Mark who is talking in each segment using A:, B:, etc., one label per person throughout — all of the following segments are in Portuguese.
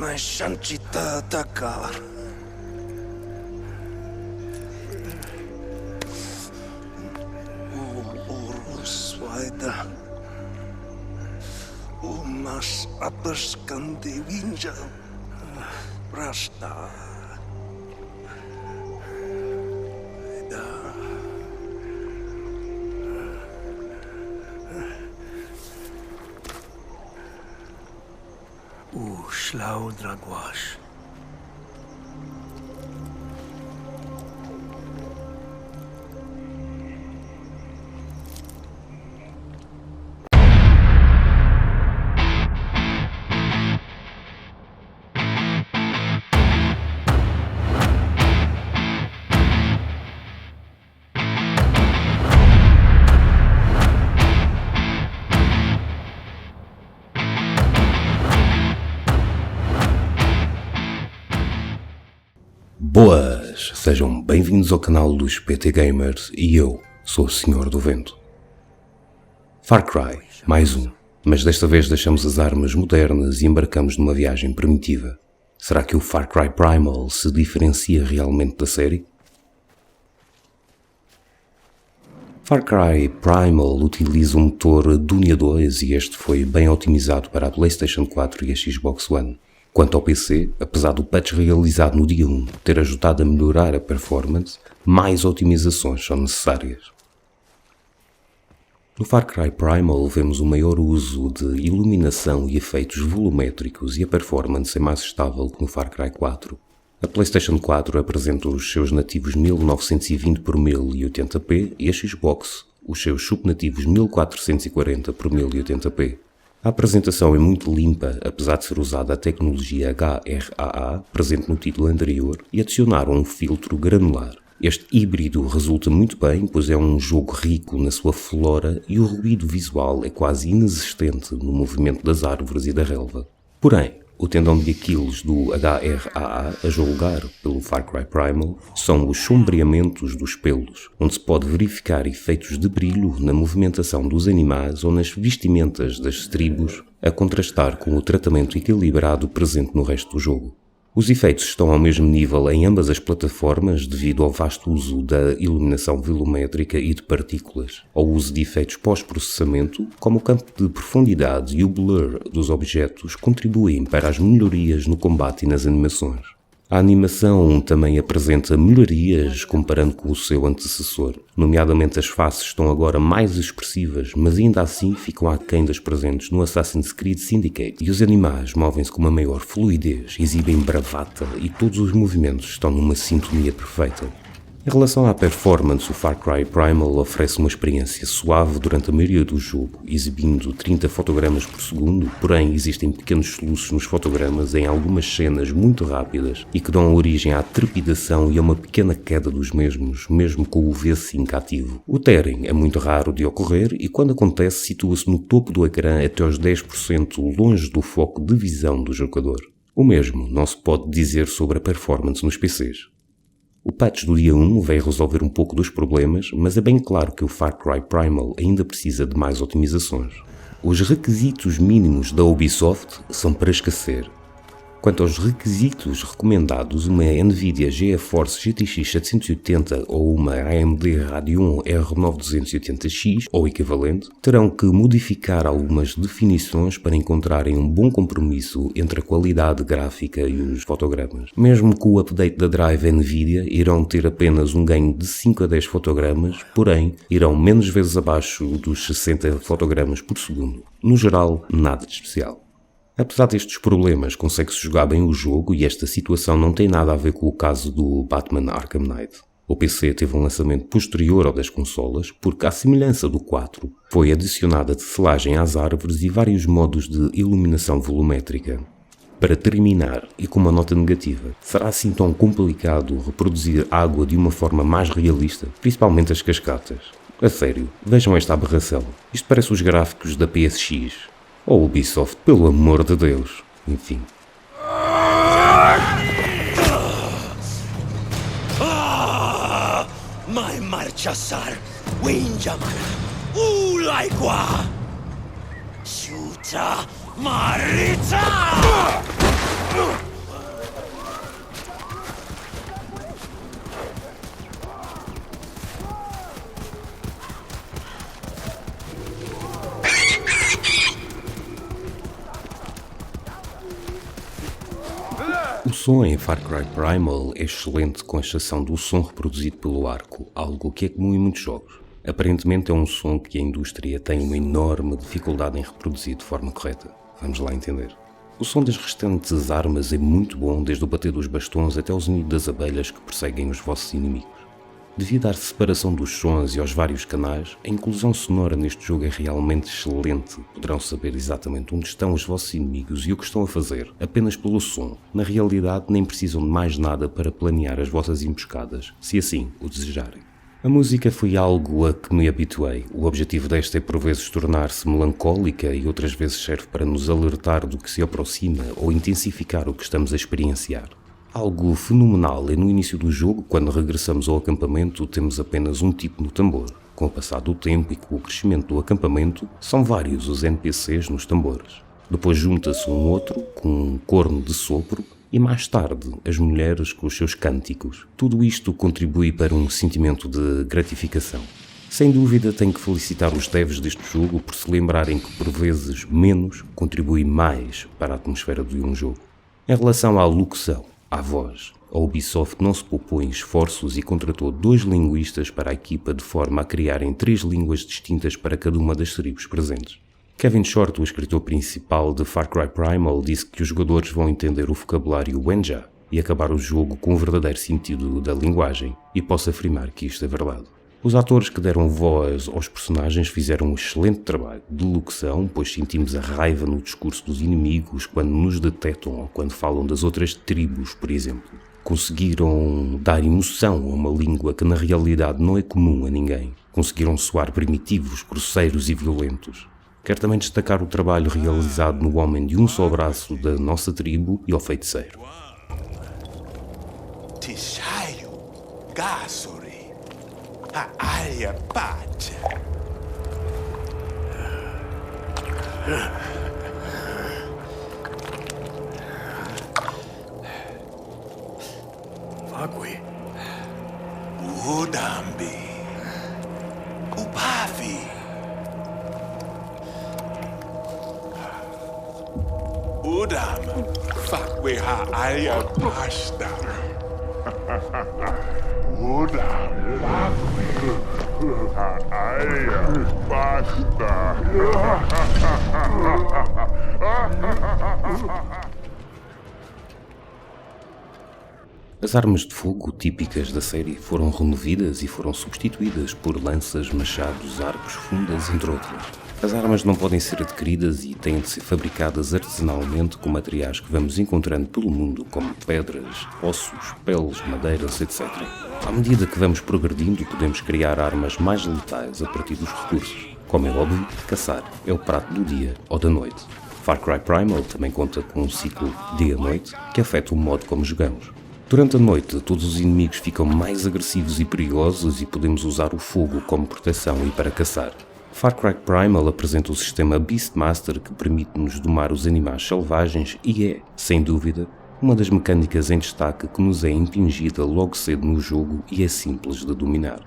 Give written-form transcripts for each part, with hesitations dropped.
A: Mas Shanchita atacar. Urus Vaida. Umas atas Kandevinja. Rasta. Schlau Dragwash.
B: Boas! Sejam bem-vindos ao canal dos PT Gamers e eu sou o Senhor do Vento. Far Cry, mais um, mas desta vez deixamos as armas modernas e embarcamos numa viagem primitiva. Será que o Far Cry Primal se diferencia realmente da série? Far Cry Primal utiliza um motor Dunia 2 e este foi bem otimizado para a PlayStation 4 e a Xbox One. Quanto ao PC, apesar do patch realizado no dia 1 ter ajudado a melhorar a performance, mais otimizações são necessárias. No Far Cry Primal vemos um maior uso de iluminação e efeitos volumétricos e a performance é mais estável que no Far Cry 4. A PlayStation 4 apresenta os seus nativos 1920 por 1080p e a Xbox os seus subnativos 1440 por 1080p. A apresentação é muito limpa, apesar de ser usada a tecnologia HRAA, presente no título anterior, e adicionaram um filtro granular. Este híbrido resulta muito bem, pois é um jogo rico na sua flora e o ruído visual é quase inexistente no movimento das árvores e da relva. Porém, o tendão de Aquiles do HRAA, a julgar pelo Far Cry Primal, são os sombreamentos dos pelos, onde se pode verificar efeitos de brilho na movimentação dos animais ou nas vestimentas das tribos, a contrastar com o tratamento equilibrado presente no resto do jogo. Os efeitos estão ao mesmo nível em ambas as plataformas devido ao vasto uso da iluminação volumétrica e de partículas, ao uso de efeitos pós-processamento, como o campo de profundidade e o blur dos objetos contribuem para as melhorias no combate e nas animações. A animação também apresenta melhorias comparando com o seu antecessor, nomeadamente as faces estão agora mais expressivas, mas ainda assim ficam aquém das presentes no Assassin's Creed Syndicate, e os animais movem-se com uma maior fluidez, exibem bravata e todos os movimentos estão numa sintonia perfeita. Em relação à performance, o Far Cry Primal oferece uma experiência suave durante a maioria do jogo, exibindo 30 fotogramas por segundo, porém existem pequenos soluços nos fotogramas em algumas cenas muito rápidas e que dão origem à trepidação e a uma pequena queda dos mesmos, mesmo com o V5 ativo. O tearing é muito raro de ocorrer e quando acontece situa-se no topo do ecrã até aos 10% longe do foco de visão do jogador. O mesmo não se pode dizer sobre a performance nos PCs. O patch do dia 1 veio resolver um pouco dos problemas, mas é bem claro que o Far Cry Primal ainda precisa de mais otimizações. Os requisitos mínimos da Ubisoft são para esquecer. Quanto aos requisitos recomendados, uma Nvidia GeForce GTX 780 ou uma AMD Radeon R9 280X ou equivalente terão que modificar algumas definições para encontrarem um bom compromisso entre a qualidade gráfica e os fotogramas. Mesmo com o update da drive Nvidia, irão ter apenas um ganho de 5 a 10 fotogramas, porém irão menos vezes abaixo dos 60 fotogramas por segundo. No geral, nada de especial. Apesar destes problemas, consegue-se jogar bem o jogo e esta situação não tem nada a ver com o caso do Batman Arkham Knight. O PC teve um lançamento posterior ao das consolas, porque, à semelhança do 4, foi adicionada tecelagem às árvores e vários modos de iluminação volumétrica. Para terminar, e com uma nota negativa, será assim tão complicado reproduzir água de uma forma mais realista, principalmente as cascatas? A sério, vejam esta aberração. Isto parece os gráficos da PSX. Ou Ubisoft, pelo amor de Deus. Enfim.
A: Mai marchasar, Winjamana, Ulaigua, Shuta Marita!
B: O som em Far Cry Primal é excelente, com exceção do som reproduzido pelo arco, algo que é comum em muitos jogos. Aparentemente é um som que a indústria tem uma enorme dificuldade em reproduzir de forma correta. Vamos lá entender. O som das restantes armas é muito bom, desde o bater dos bastões até o zunido das abelhas que perseguem os vossos inimigos. Devido à separação dos sons e aos vários canais, a inclusão sonora neste jogo é realmente excelente. Poderão saber exatamente onde estão os vossos inimigos e o que estão a fazer, apenas pelo som. Na realidade, nem precisam de mais nada para planear as vossas emboscadas, se assim o desejarem. A música foi algo a que me habituei. O objetivo desta é por vezes tornar-se melancólica e outras vezes serve para nos alertar do que se aproxima ou intensificar o que estamos a experienciar. Algo fenomenal é no início do jogo, quando regressamos ao acampamento, temos apenas um tipo no tambor. Com o passar do tempo e com o crescimento do acampamento, são vários os NPCs nos tambores. Depois junta-se um outro, com um corno de sopro, e mais tarde as mulheres com os seus cânticos. Tudo isto contribui para um sentimento de gratificação. Sem dúvida tenho que felicitar os devs deste jogo por se lembrarem que por vezes menos contribui mais para a atmosfera de um jogo. Em relação à locução, à voz, a Ubisoft não se poupou em esforços e contratou 2 linguistas para a equipa de forma a criarem 3 línguas distintas para cada uma das tribos presentes. Kevin Short, o escritor principal de Far Cry Primal, disse que os jogadores vão entender o vocabulário Wenja e acabar o jogo com o verdadeiro sentido da linguagem, e posso afirmar que isto é verdade. Os atores que deram voz aos personagens fizeram um excelente trabalho de locução, pois sentimos a raiva no discurso dos inimigos quando nos detectam ou quando falam das outras tribos, por exemplo. Conseguiram dar emoção a uma língua que na realidade não é comum a ninguém. Conseguiram soar primitivos, grosseiros e violentos. Quero também destacar o trabalho realizado no homem de um só braço da nossa tribo e ao feiticeiro.
C: Tishayo, Gasuri, Aya Pacha.
A: Fagui.
C: Udambi, Upavi. Udam, Fakwe ha Aya Pasta. Udam, Fakwe ha Aya Pasta.
B: As armas de fogo típicas da série foram removidas e foram substituídas por lanças, machados, arcos, fundas, entre outras. As armas não podem ser adquiridas e têm de ser fabricadas artesanalmente com materiais que vamos encontrando pelo mundo, como pedras, ossos, peles, madeiras, etc. À medida que vamos progredindo, podemos criar armas mais letais a partir dos recursos. Como é óbvio, caçar é o prato do dia ou da noite. Far Cry Primal também conta com um ciclo dia-noite que afeta o modo como jogamos. Durante a noite, todos os inimigos ficam mais agressivos e perigosos e podemos usar o fogo como proteção e para caçar. Far Cry Primal apresenta o sistema Beastmaster que permite-nos domar os animais selvagens e é, sem dúvida, uma das mecânicas em destaque que nos é impingida logo cedo no jogo e é simples de dominar.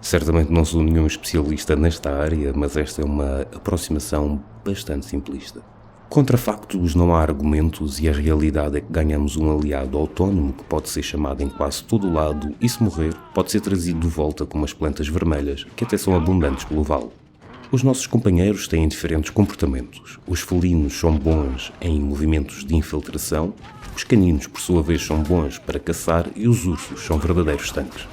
B: Certamente não sou nenhum especialista nesta área, mas esta é uma aproximação bastante simplista. Contra factos não há argumentos e a realidade é que ganhamos um aliado autónomo que pode ser chamado em quase todo o lado e, se morrer, pode ser trazido de volta com umas plantas vermelhas que até são abundantes pelo vale. Os nossos companheiros têm diferentes comportamentos. Os felinos são bons em movimentos de infiltração, os caninos, por sua vez, são bons para caçar e os ursos são verdadeiros tanques.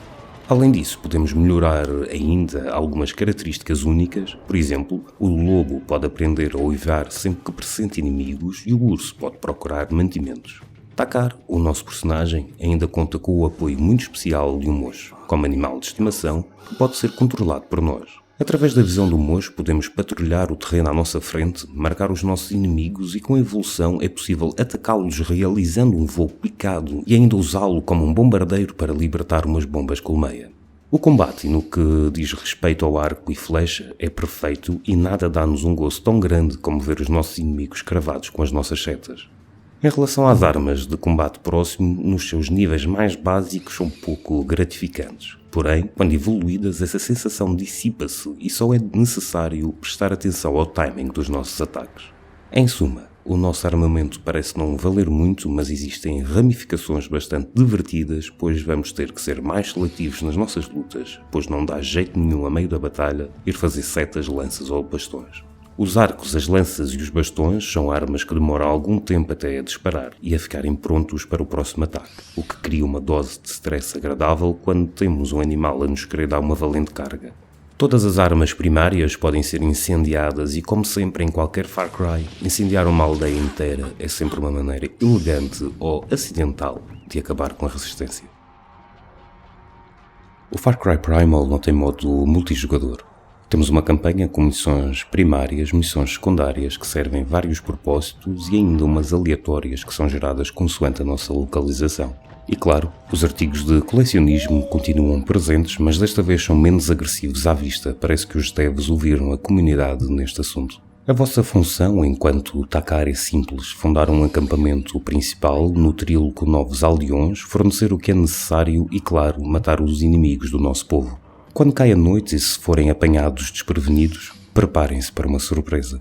B: Além disso, podemos melhorar ainda algumas características únicas. Por exemplo, o lobo pode aprender a uivar sempre que pressente inimigos e o urso pode procurar mantimentos. Takar, o nosso personagem, ainda conta com o apoio muito especial de um mocho, como animal de estimação, que pode ser controlado por nós. Através da visão do mocho podemos patrulhar o terreno à nossa frente, marcar os nossos inimigos e com a evolução é possível atacá-los realizando um voo picado e ainda usá-lo como um bombardeiro para libertar umas bombas colmeia. O combate, no que diz respeito ao arco e flecha, é perfeito e nada dá-nos um gozo tão grande como ver os nossos inimigos cravados com as nossas setas. Em relação às armas de combate próximo, nos seus níveis mais básicos são pouco gratificantes. Porém, quando evoluídas, essa sensação dissipa-se e só é necessário prestar atenção ao timing dos nossos ataques. Em suma, o nosso armamento parece não valer muito, mas existem ramificações bastante divertidas, pois vamos ter que ser mais seletivos nas nossas lutas, pois não dá jeito nenhum a meio da batalha ir fazer setas, lanças ou bastões. Os arcos, as lanças e os bastões são armas que demoram algum tempo até a disparar e a ficarem prontos para o próximo ataque, o que cria uma dose de stress agradável quando temos um animal a nos querer dar uma valente carga. Todas as armas primárias podem ser incendiadas e, como sempre em qualquer Far Cry, incendiar uma aldeia inteira é sempre uma maneira elegante ou acidental de acabar com a resistência. O Far Cry Primal não tem modo multijogador. Temos uma campanha com missões primárias, missões secundárias que servem vários propósitos e ainda umas aleatórias que são geradas consoante a nossa localização. E claro, os artigos de colecionismo continuam presentes, mas desta vez são menos agressivos à vista. Parece que os devs ouviram a comunidade neste assunto. A vossa função enquanto Takar é simples: fundar um acampamento principal, nutri-lo com novos aldeões, fornecer o que é necessário e, claro, matar os inimigos do nosso povo. Quando cai a noite e se forem apanhados desprevenidos, preparem-se para uma surpresa.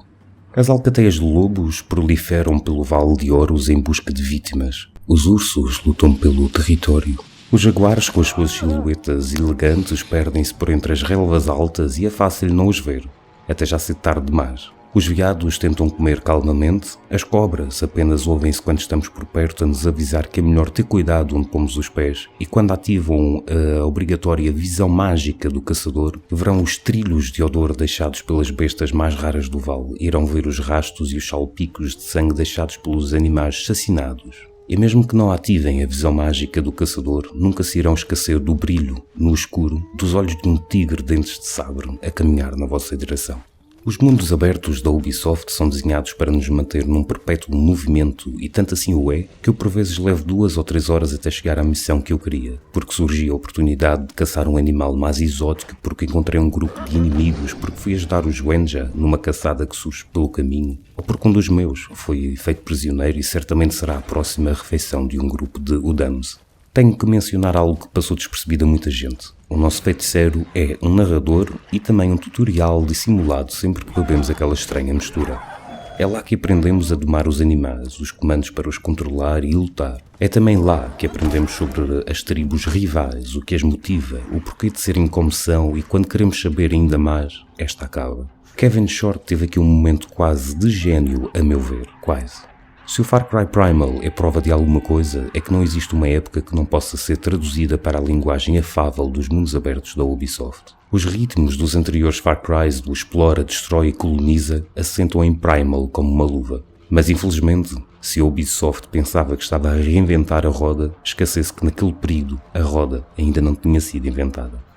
B: As alcateias de lobos proliferam pelo Vale de Horus em busca de vítimas. Os ursos lutam pelo território. Os jaguares, com as suas silhuetas elegantes, perdem-se por entre as relvas altas e é fácil não os ver, até já ser tarde demais. Os veados tentam comer calmamente, as cobras apenas ouvem-se quando estamos por perto a nos avisar que é melhor ter cuidado onde pomos os pés, e quando ativam a obrigatória visão mágica do caçador, verão os trilhos de odor deixados pelas bestas mais raras do vale, irão ver os rastos e os salpicos de sangue deixados pelos animais assassinados. E mesmo que não ativem a visão mágica do caçador, nunca se irão esquecer do brilho, no escuro, dos olhos de um tigre dentes de sabre a caminhar na vossa direção. Os mundos abertos da Ubisoft são desenhados para nos manter num perpétuo movimento e tanto assim o é que eu por vezes levo 2 ou 3 horas até chegar à missão que eu queria, porque surgiu a oportunidade de caçar um animal mais exótico, porque encontrei um grupo de inimigos, porque fui ajudar os Wenja numa caçada que surge pelo caminho, ou porque um dos meus foi feito prisioneiro e certamente será a próxima refeição de um grupo de Udams. Tenho que mencionar algo que passou despercebido a muita gente. O nosso feiticeiro é um narrador e também um tutorial dissimulado sempre que bebemos aquela estranha mistura. É lá que aprendemos a domar os animais, os comandos para os controlar e lutar. É também lá que aprendemos sobre as tribos rivais, o que as motiva, o porquê de serem como são e quando queremos saber ainda mais, esta acaba. Kevin Short teve aqui um momento quase de gênio, a meu ver, quase. Se o Far Cry Primal é prova de alguma coisa, é que não existe uma época que não possa ser traduzida para a linguagem afável dos mundos abertos da Ubisoft. Os ritmos dos anteriores Far Crys do explora, destrói e coloniza assentam em Primal como uma luva. Mas infelizmente, se a Ubisoft pensava que estava a reinventar a roda, esquecesse que naquele período a roda ainda não tinha sido inventada.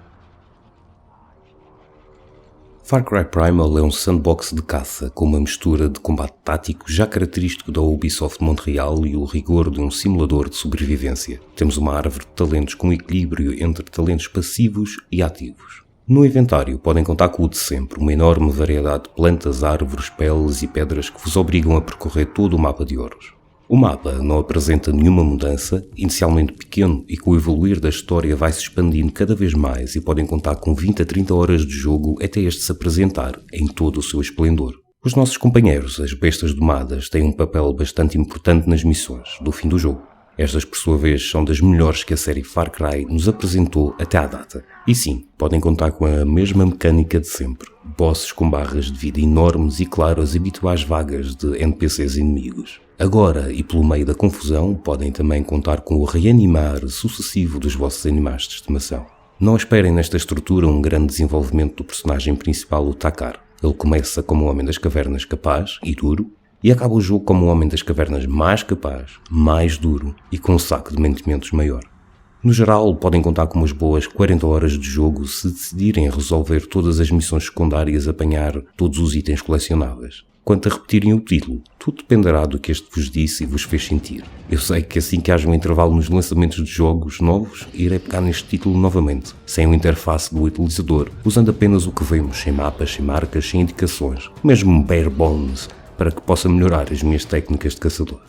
B: Far Cry Primal é um sandbox de caça com uma mistura de combate tático já característico da Ubisoft Montreal e o rigor de um simulador de sobrevivência. Temos uma árvore de talentos com equilíbrio entre talentos passivos e ativos. No inventário podem contar com o de sempre, uma enorme variedade de plantas, árvores, peles e pedras que vos obrigam a percorrer todo o mapa de Horus. O mapa não apresenta nenhuma mudança, inicialmente pequeno e com o evoluir da história vai se expandindo cada vez mais e podem contar com 20 a 30 horas de jogo até este se apresentar em todo o seu esplendor. Os nossos companheiros, as bestas domadas, têm um papel bastante importante nas missões do fim do jogo. Estas, por sua vez, são das melhores que a série Far Cry nos apresentou até à data. E sim, podem contar com a mesma mecânica de sempre. Bosses com barras de vida enormes e, claro, as habituais vagas de NPCs inimigos. Agora, e pelo meio da confusão, podem também contar com o reanimar sucessivo dos vossos animais de estimação. Não esperem nesta estrutura um grande desenvolvimento do personagem principal, o Takar. Ele começa como um homem das cavernas capaz e duro, e acaba o jogo como um homem das cavernas mais capaz, mais duro e com um saco de mantimentos maior. No geral, podem contar com umas boas 40 horas de jogo se decidirem resolver todas as missões secundárias, apanhar todos os itens colecionáveis. Quanto a repetirem o título, tudo dependerá do que este vos disse e vos fez sentir. Eu sei que assim que haja um intervalo nos lançamentos de jogos novos, irei pegar neste título novamente, sem a interface do utilizador, usando apenas o que vemos, sem mapas, sem marcas, sem indicações, mesmo bare bones, para que possa melhorar as minhas técnicas de caçador.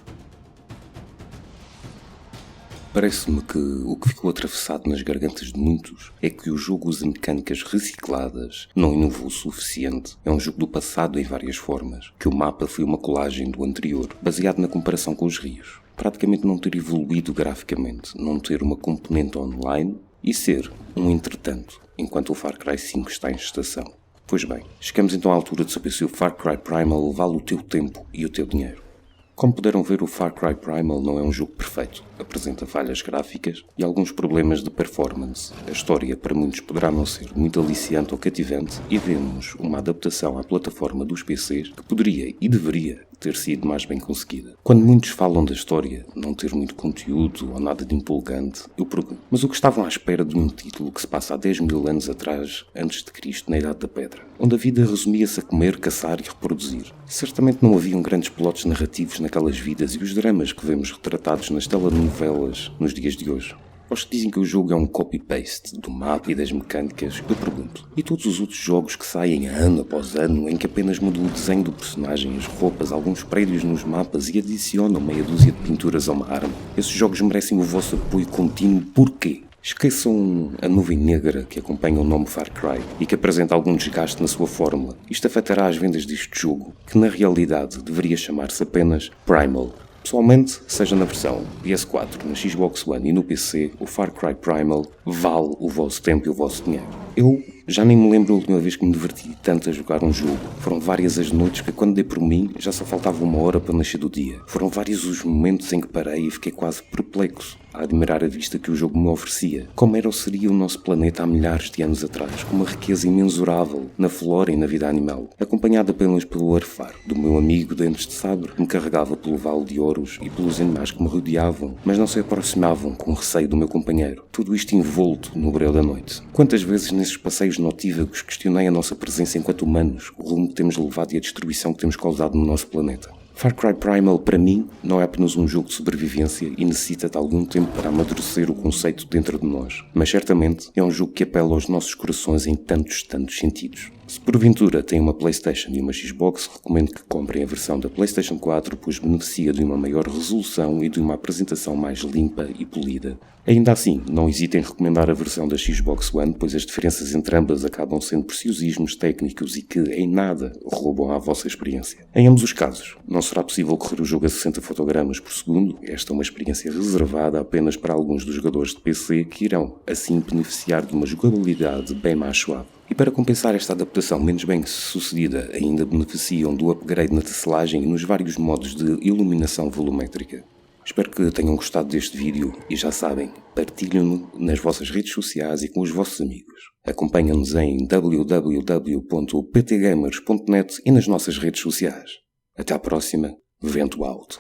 B: Parece-me que o que ficou atravessado nas gargantas de muitos é que o jogo usa mecânicas recicladas, não inovou o suficiente. É um jogo do passado em várias formas, que o mapa foi uma colagem do anterior, baseado na comparação com os rios. Praticamente não ter evoluído graficamente, não ter uma componente online e ser um entretanto, enquanto o Far Cry 5 está em gestação. Pois bem, chegamos então à altura de saber se o Far Cry Primal vale o teu tempo e o teu dinheiro. Como puderam ver, o Far Cry Primal não é um jogo perfeito. Apresenta falhas gráficas e alguns problemas de performance. A história para muitos poderá não ser muito aliciante ou cativante e vemos uma adaptação à plataforma dos PCs que poderia e deveria ter sido mais bem conseguida. Quando muitos falam da história não ter muito conteúdo ou nada de empolgante, eu pergunto, mas o que estavam à espera de um título que se passa há 10 mil anos atrás, antes de Cristo, na Idade da Pedra, onde a vida resumia-se a comer, caçar e reproduzir? Certamente não haviam grandes plotos narrativos naquelas vidas e os dramas que vemos retratados nas telenovelas nos dias de hoje. Aos que dizem que o jogo é um copy-paste do mapa e das mecânicas, eu pergunto, e todos os outros jogos que saem ano após ano, em que apenas mudam o desenho do personagem, as roupas, alguns prédios nos mapas e adicionam meia dúzia de pinturas a uma arma? Esses jogos merecem o vosso apoio contínuo, porquê? Esqueçam a nuvem negra que acompanha o nome Far Cry e que apresenta algum desgaste na sua fórmula. Isto afetará as vendas deste jogo, que na realidade deveria chamar-se apenas Primal. Pessoalmente, seja na versão PS4, na Xbox One e no PC, o Far Cry Primal vale o vosso tempo e o vosso dinheiro. Eu já nem me lembro a última vez que me diverti tanto a jogar um jogo. Foram várias as noites que, quando dei por mim, já só faltava 1 hora para nascer do dia. Foram vários os momentos em que parei e fiquei quase perplexo a admirar a vista que o jogo me oferecia. Como era ou seria o nosso planeta há milhares de anos atrás, com uma riqueza imensurável na flora e na vida animal, acompanhada apenas pelo arfar do meu amigo Dentes de Sabre, que me carregava pelo Vale de Ouros e pelos animais que me rodeavam, mas não se aproximavam com receio do meu companheiro. Tudo isto envolto no breu da noite. Quantas vezes nesses passeios notívagos questionei a nossa presença enquanto humanos, o rumo que temos levado e a destruição que temos causado no nosso planeta. Far Cry Primal, para mim, não é apenas um jogo de sobrevivência e necessita de algum tempo para amadurecer o conceito dentro de nós, mas certamente é um jogo que apela aos nossos corações em tantos sentidos. Se porventura tem uma PlayStation e uma Xbox, recomendo que comprem a versão da PlayStation 4, pois beneficia de uma maior resolução e de uma apresentação mais limpa e polida. Ainda assim, não hesitem em recomendar a versão da Xbox One, pois as diferenças entre ambas acabam sendo preciosismos técnicos e que, em nada, roubam à vossa experiência. Em ambos os casos, não será possível correr o jogo a 60 fotogramas por segundo. Esta é uma experiência reservada apenas para alguns dos jogadores de PC que irão, assim, beneficiar de uma jogabilidade bem mais suave. E para compensar esta adaptação menos bem sucedida, ainda beneficiam do upgrade na tecelagem e nos vários modos de iluminação volumétrica. Espero que tenham gostado deste vídeo e já sabem, partilhem-no nas vossas redes sociais e com os vossos amigos. Acompanhem-nos em www.ptgamers.net e nas nossas redes sociais. Até à próxima, Vento Alto.